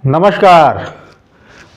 नमस्कार।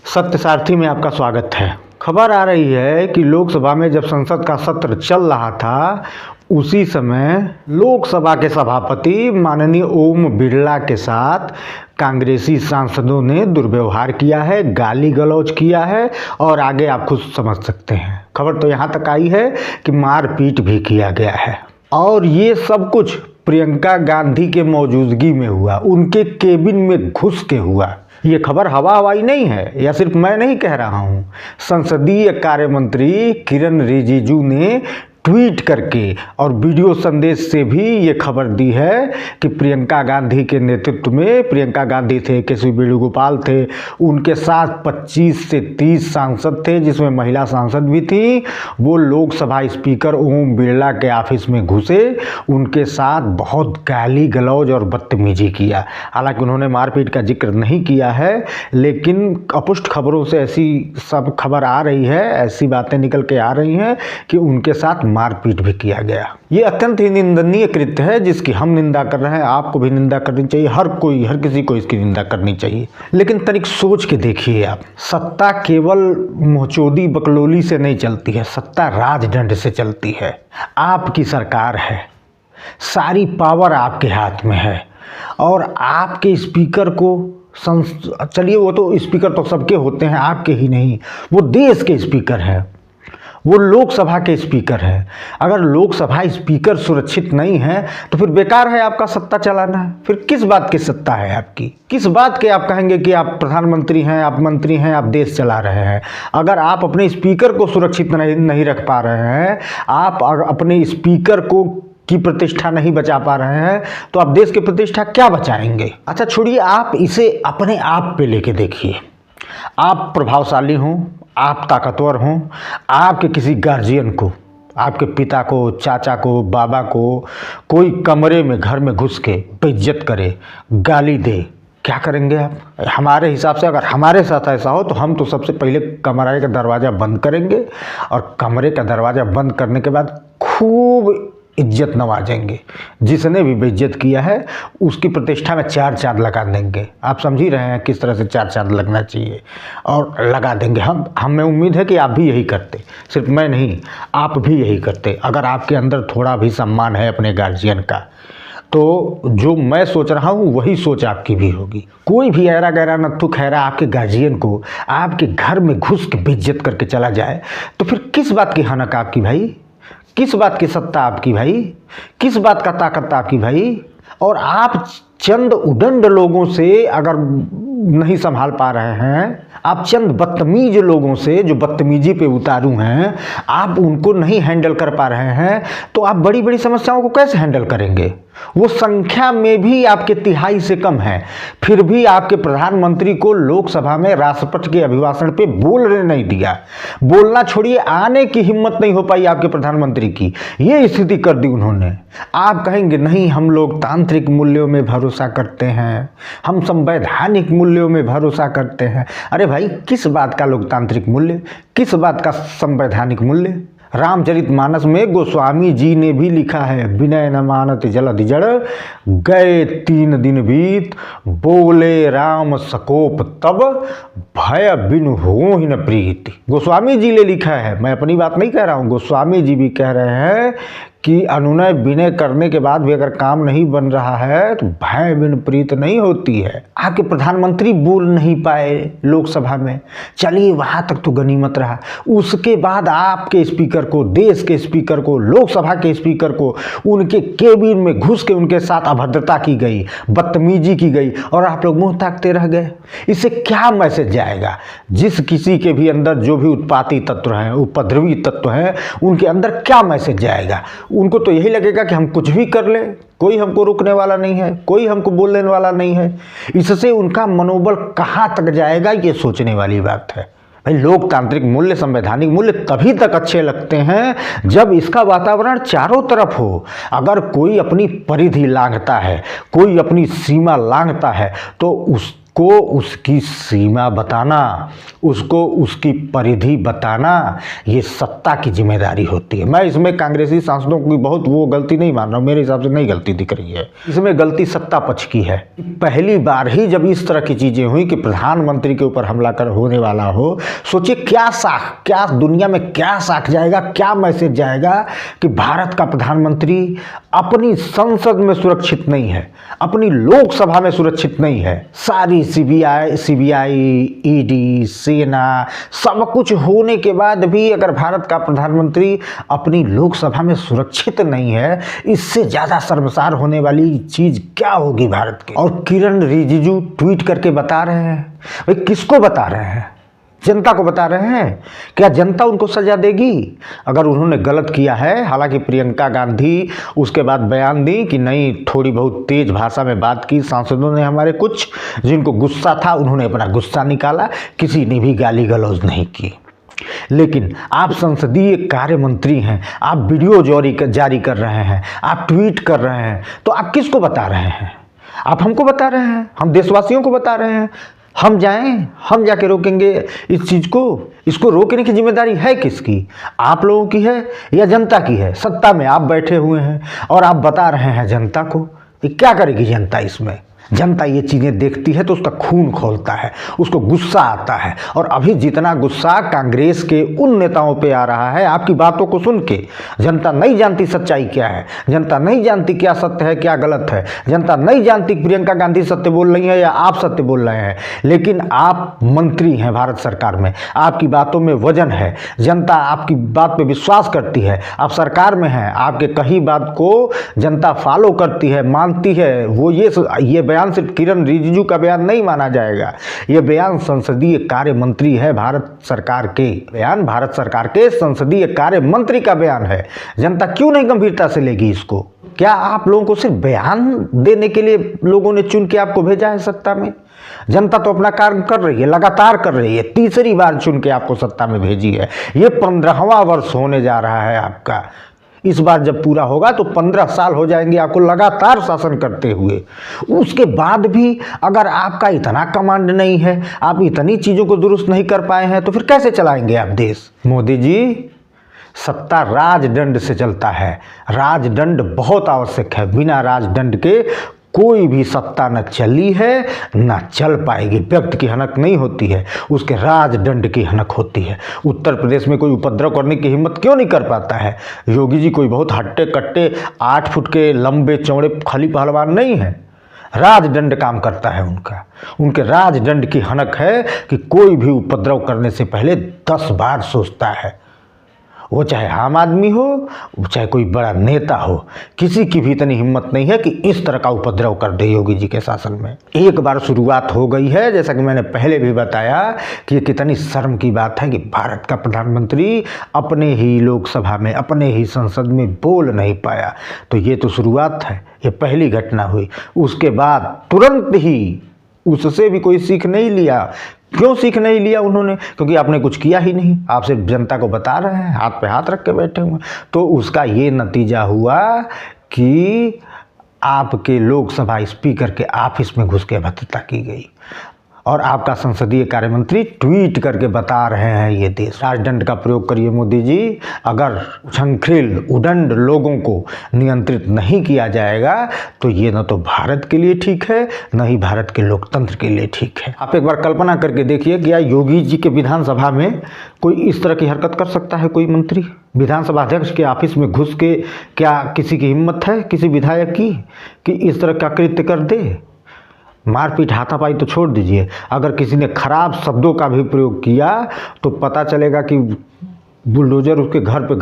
सत्य सारथी में आपका स्वागत है। खबर आ रही है कि लोकसभा में जब संसद का सत्र चल रहा था उसी समय लोकसभा के सभापति माननीय ओम बिरला के साथ कांग्रेसी सांसदों ने दुर्व्यवहार किया है, गाली गलौज किया है और आगे आप खुद समझ सकते हैं। खबर तो यहाँ तक आई है कि मारपीट भी किया गया है और ये सब कुछ प्रियंका गांधी के मौजूदगी में हुआ, उनके केबिन में घुस के हुआ। ये खबर हवा हवाई नहीं है, या सिर्फ मैं नहीं कह रहा हूँ। संसदीय कार्य मंत्री किरण रिजिजू ने ट्वीट करके और वीडियो संदेश से भी ये खबर दी है कि प्रियंका गांधी के नेतृत्व में, प्रियंका गांधी थे, केसी वेणुगोपाल थे, उनके साथ 25 से 30 सांसद थे जिसमें महिला सांसद भी थी। वो लोकसभा स्पीकर ओम बिरला के ऑफिस में घुसे, उनके साथ बहुत गाली गलौज और बदतमीजी किया। हालांकि उन्होंने मारपीट का जिक्र नहीं किया है, लेकिन अपुष्ट खबरों से ऐसी सब खबर आ रही है, ऐसी बातें निकल के आ रही हैं कि उनके साथ मारपीट भी किया गया। ये अत्यंत ही निंदनीय कृत्य है जिसकी हम निंदा कर रहे हैं। आपको भी निंदा करनी चाहिए, हर किसी को इसकी निंदा करनी चाहिए। लेकिन तनिक सोच के देखिए आप, सत्ता केवल मुंहचोदी बकलोली से नहीं चलती है, सत्ता राजदंड से चलती है। आपकी सरकार है, सारी पावर आपके हाथ में है और आपके स्पीकर को चलिए वो तो स्पीकर तो सबके होते हैं, आपके ही नहीं, वो देश के स्पीकर हैं, वो लोकसभा के स्पीकर है। अगर लोकसभा स्पीकर सुरक्षित नहीं है तो फिर बेकार है आपका सत्ता चलाना है। फिर किस बात की सत्ता है आपकी? किस बात के आप कहेंगे कि आप प्रधानमंत्री हैं, आप मंत्री हैं, आप देश चला रहे हैं? अगर आप अपने स्पीकर को सुरक्षित नहीं रख पा रहे हैं, आप अपने स्पीकर को की प्रतिष्ठा नहीं बचा पा रहे हैं, तो आप देश की प्रतिष्ठा क्या बचाएंगे? अच्छा छोड़िए, आप इसे अपने आप पे लेके देखिए। आप प्रभावशाली हों, आप ताकतवर हों, आपके किसी गार्जियन को, आपके पिता को, चाचा को, बाबा को कोई कमरे में, घर में घुस के बेइज्जत करे, गाली दे, क्या करेंगे आप? हमारे हिसाब से अगर हमारे साथ ऐसा हो तो हम तो सबसे पहले कमरे का दरवाज़ा बंद करेंगे और कमरे का दरवाज़ा बंद करने के बाद खूब इज्जत नवाजेंगे। जिसने भी बेइज्जत किया है उसकी प्रतिष्ठा में 4 चांद लगा देंगे। आप समझ ही रहे हैं किस तरह से 4 चांद लगना चाहिए, और लगा देंगे। हमें उम्मीद है कि आप भी यही करते, सिर्फ मैं नहीं, आप भी यही करते। अगर आपके अंदर थोड़ा भी सम्मान है अपने गार्जियन का, तो जो मैं सोच रहा हूँ वही सोच आपकी भी होगी। कोई भी ऐरा गैरा नत्थु खैरा आपके गार्जियन को आपके घर में घुस के बेइज्जत करके चला जाए तो फिर किस बात की हनक आपकी भाई? किस बात की सत्ता आपकी भाई? किस बात का ताकत आपकी भाई? और आप चंद उदंड लोगों से अगर नहीं संभाल पा रहे हैं, आप चंद बदतमीज लोगों से जो बदतमीजी पे उतारू हैं, आप उनको नहीं हैंडल कर पा रहे हैं, तो आप बड़ी बड़ी समस्याओं को कैसे हैंडल करेंगे? वो संख्या में भी आपके तिहाई से कम है, फिर भी आपके प्रधानमंत्री को लोकसभा में राष्ट्रपति के अभिभाषण पे बोलने नहीं दिया। बोलना छोड़िए, आने की हिम्मत नहीं हो पाई आपके प्रधानमंत्री की, ये स्थिति कर दी उन्होंने। आप कहेंगे नहीं, हम लोग तांत्रिक मूल्यों में भरोसा करते हैं, हम संवैधानिक मूल्यों में भरोसा करते हैं। अरे भाई, किस बात का लोकतांत्रिक मूल्य, किस बात का संवैधानिक मूल्य? रामचरितमानस में गोस्वामी जी ने भी लिखा है, विनय न मानत जलधि जड़, गए 3 दिन बीत, बोले राम सकोप तब, भय बिनु होहि न प्रीति। गोस्वामी जी ने लिखा है, मैं अपनी बात नहीं कह रहा हूँ, गोस्वामी जी भी कह रहे हैं कि अनुनय विनय करने के बाद भी अगर काम नहीं बन रहा है तो भय बिन प्रीत नहीं होती है। आपके प्रधानमंत्री बोल नहीं पाए लोकसभा में, चलिए वहाँ तक तो गनीमत रहा। उसके बाद आपके स्पीकर को, देश के स्पीकर को, लोकसभा के स्पीकर को उनके केबिन में घुस के उनके साथ अभद्रता की गई, बदतमीजी की गई और आप लोग मुँह ताकते रह गए। इससे क्या मैसेज जाएगा? जिस किसी के भी अंदर जो भी उत्पाती तत्व हैं, उपद्रवी तत्व हैं, उनके अंदर क्या मैसेज जाएगा? उनको तो यही लगेगा कि हम कुछ भी कर लें, कोई हमको रोकने वाला नहीं है, कोई हमको बोलने वाला नहीं है। इससे उनका मनोबल कहाँ तक जाएगा, ये सोचने वाली बात है। भाई, लोकतांत्रिक मूल्य, संवैधानिक मूल्य तभी तक अच्छे लगते हैं जब इसका वातावरण चारों तरफ हो। अगर कोई अपनी परिधि लांघता है, कोई अपनी सीमा लांघता है, तो को उसकी सीमा बताना, उसको उसकी परिधि बताना, ये सत्ता की जिम्मेदारी होती है। मैं इसमें कांग्रेसी सांसदों की बहुत वो गलती नहीं मान रहा हूँ, मेरे हिसाब से नहीं गलती दिख रही है। इसमें गलती सत्ता पक्ष की है। पहली बार ही जब इस तरह की चीज़ें हुई कि प्रधानमंत्री के ऊपर हमला कर होने वाला हो, सोचिए क्या दुनिया में क्या साख जाएगा, क्या मैसेज जाएगा कि भारत का प्रधानमंत्री अपनी संसद में सुरक्षित नहीं है, अपनी लोकसभा में सुरक्षित नहीं है। सारी सीबीआई, ईडी, सेना सब कुछ होने के बाद भी अगर भारत का प्रधानमंत्री अपनी लोकसभा में सुरक्षित नहीं है, इससे ज़्यादा शर्मसार होने वाली चीज़ क्या होगी भारत की। और किरण रिजिजू ट्वीट करके बता रहे हैं, भाई किसको बता रहे हैं? जनता को बता रहे हैं। क्या जनता उनको सजा देगी अगर उन्होंने गलत किया है? हालांकि प्रियंका गांधी उसके बाद बयान दी कि नहीं, थोड़ी बहुत तेज भाषा में बात की सांसदों ने, हमारे कुछ जिनको गुस्सा था उन्होंने अपना गुस्सा निकाला, किसी ने भी गाली गलौज नहीं की। लेकिन आप संसदीय कार्य मंत्री हैं, आप वीडियो जारी कर रहे हैं, आप ट्वीट कर रहे हैं, तो आप किसको बता रहे हैं? आप हमको बता रहे हैं, हम देशवासियों को बता रहे हैं। हम जाएं, हम जाके रोकेंगे इस चीज़ को। इसको रोकने की जिम्मेदारी है किसकी? आप लोगों की है या जनता की है? सत्ता में आप बैठे हुए हैं और आप बता रहे हैं जनता को। क्या करेगी जनता इसमें? जनता ये चीज़ें देखती है तो उसका खून खौलता है, उसको गुस्सा आता है। और अभी जितना गुस्सा कांग्रेस के उन नेताओं पे आ रहा है आपकी बातों को सुन के, जनता नहीं जानती सच्चाई क्या है, जनता नहीं जानती क्या सत्य है क्या गलत है, जनता नहीं जानती प्रियंका गांधी सत्य बोल रही है या आप सत्य बोल रहे हैं। लेकिन आप मंत्री हैं भारत सरकार में, आपकी बातों में वजन है, जनता आपकी बात पे विश्वास करती है, आप सरकार में हैं, आपके कही बात को जनता फॉलो करती है, मानती है। वो ये बयान सिर्फ किरण रिजिजू का बयान नहीं माना जाएगा, ये बयान संसदीय कार्य मंत्री है भारत सरकार के, बयान भारत सरकार के संसदीय कार्य मंत्री का बयान है। जनता क्यों नहीं गंभीरता से लेगी इसको? क्या आप लोगों को सिर्फ बयान देने के लिए लोगों ने चुन के आपको भेजा है सत्ता में? जनता तो अपना कार्य कर रही है, लगातार कर रही है, तीसरी बार चुन के आपको सत्ता में भेजी है। ये 15वां वर्ष होने जा रहा है आपका। इस बार जब पूरा होगा तो 15 साल हो जाएंगे आपको लगातार शासन करते हुए। उसके बाद भी अगर आपका इतना कमांड नहीं है, आप इतनी चीज़ों को दुरुस्त नहीं कर पाए हैं, तो फिर कैसे चलाएंगे आप देश? मोदी जी, सत्ता राजदंड से चलता है। राजदंड बहुत आवश्यक है। बिना राजदंड के कोई भी सत्ता न चली है न चल पाएगी। व्यक्ति की हनक नहीं होती है, उसके राजदंड की हनक होती है। उत्तर प्रदेश में कोई उपद्रव करने की हिम्मत क्यों नहीं कर पाता है? योगी जी कोई बहुत हट्टे कट्टे 8 फुट के लंबे चौड़े खली पहलवान नहीं है। राजदंड काम करता है उनका। उनके राजदंड की हनक है कि कोई भी उपद्रव करने से पहले 10 बार सोचता है। वो चाहे आम आदमी हो, वो चाहे कोई बड़ा नेता हो, किसी की भी इतनी हिम्मत नहीं है कि इस तरह का उपद्रव कर दे योगी जी के शासन में। एक बार शुरुआत हो गई है, जैसा कि मैंने पहले भी बताया कि ये कितनी शर्म की बात है कि भारत का प्रधानमंत्री अपने ही लोकसभा में, अपने ही संसद में बोल नहीं पाया। तो ये तो शुरुआत है, ये पहली घटना हुई। उसके बाद तुरंत ही उससे भी कोई सीख नहीं लिया। क्यों सीख नहीं लिया उन्होंने? क्योंकि आपने कुछ किया ही नहीं, आप सिर्फ जनता को बता रहे हैं, हाथ पे हाथ रख के बैठे हुए। तो उसका ये नतीजा हुआ कि आपके लोकसभा स्पीकर के ऑफिस में घुस के भद्रता की गई और आपका संसदीय कार्य मंत्री ट्वीट करके बता रहे हैं ये देश। राजदंड का प्रयोग करिए मोदी जी। अगर उछंखिल उदंड लोगों को नियंत्रित नहीं किया जाएगा तो ये न तो भारत के लिए ठीक है, न ही भारत के लोकतंत्र के लिए ठीक है। आप एक बार कल्पना करके देखिए, क्या योगी जी के विधानसभा में कोई इस तरह की हरकत कर सकता है? कोई मंत्री विधानसभा अध्यक्ष के ऑफिस में घुस के क्या किसी की हिम्मत है, किसी विधायक की, कि इस तरह का कृत्य कर दे? मारपीट हाथापाई तो छोड़ दीजिए, अगर किसी ने खराब शब्दों का भी प्रयोग किया तो पता चलेगा कि बुलडोजर उसके घर पे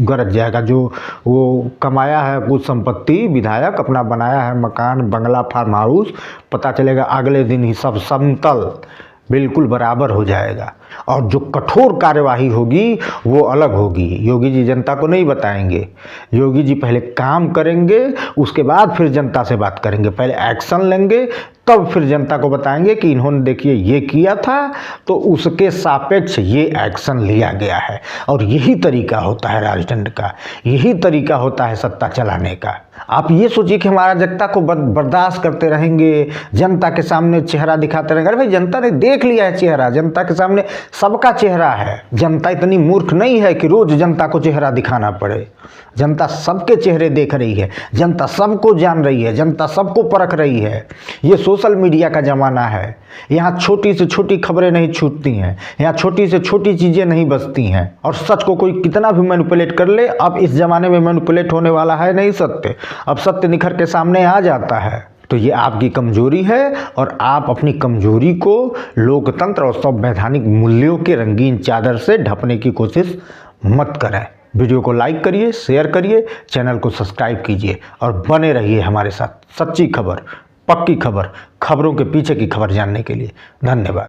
गरज जाएगा। जो वो कमाया है कुछ संपत्ति, विधायक अपना बनाया है मकान, बंगला, फार्म हाउस, पता चलेगा अगले दिन ही सब समतल बिल्कुल बराबर हो जाएगा। और जो कठोर कार्यवाही होगी वो अलग होगी। योगी जी जनता को नहीं बताएंगे, योगी जी पहले काम करेंगे, उसके बाद फिर जनता से बात करेंगे। पहले एक्शन लेंगे, तब फिर जनता को बताएंगे कि इन्होंने देखिए ये किया था तो उसके सापेक्ष ये एक्शन लिया गया है। और यही तरीका होता है राजदंड का, यही तरीका होता है सत्ता चलाने का। आप ये सोचिए कि हम अराजकता को बर्दाश्त करते रहेंगे, जनता के सामने चेहरा दिखाते रहेंगे। अरे भाई, जनता ने देख लिया है चेहरा, जनता के सामने सबका चेहरा है। जनता इतनी मूर्ख नहीं है कि रोज जनता को चेहरा दिखाना पड़े। जनता सबके चेहरे देख रही है, जनता सबको जान रही है, जनता सबको परख रही है। ये सोशल मीडिया का ज़माना है, यहाँ छोटी से छोटी खबरें नहीं छूटती हैं, यहाँ छोटी से छोटी चीज़ें नहीं बचती हैं। और सच को कोई कितना भी मैनिपुलेट कर ले, अब इस ज़माने में मैनिपुलेट होने वाला है नहीं सत्य, अब सत्य निखर के सामने आ जाता है। तो ये आपकी कमजोरी है और आप अपनी कमजोरी को लोकतंत्र और संवैधानिक मूल्यों के रंगीन चादर से ढकने की कोशिश मत करें। वीडियो को लाइक करिए, शेयर करिए, चैनल को सब्सक्राइब कीजिए और बने रहिए हमारे साथ। सच्ची खबर, पक्की खबर, खबरों के पीछे की खबर जानने के लिए धन्यवाद।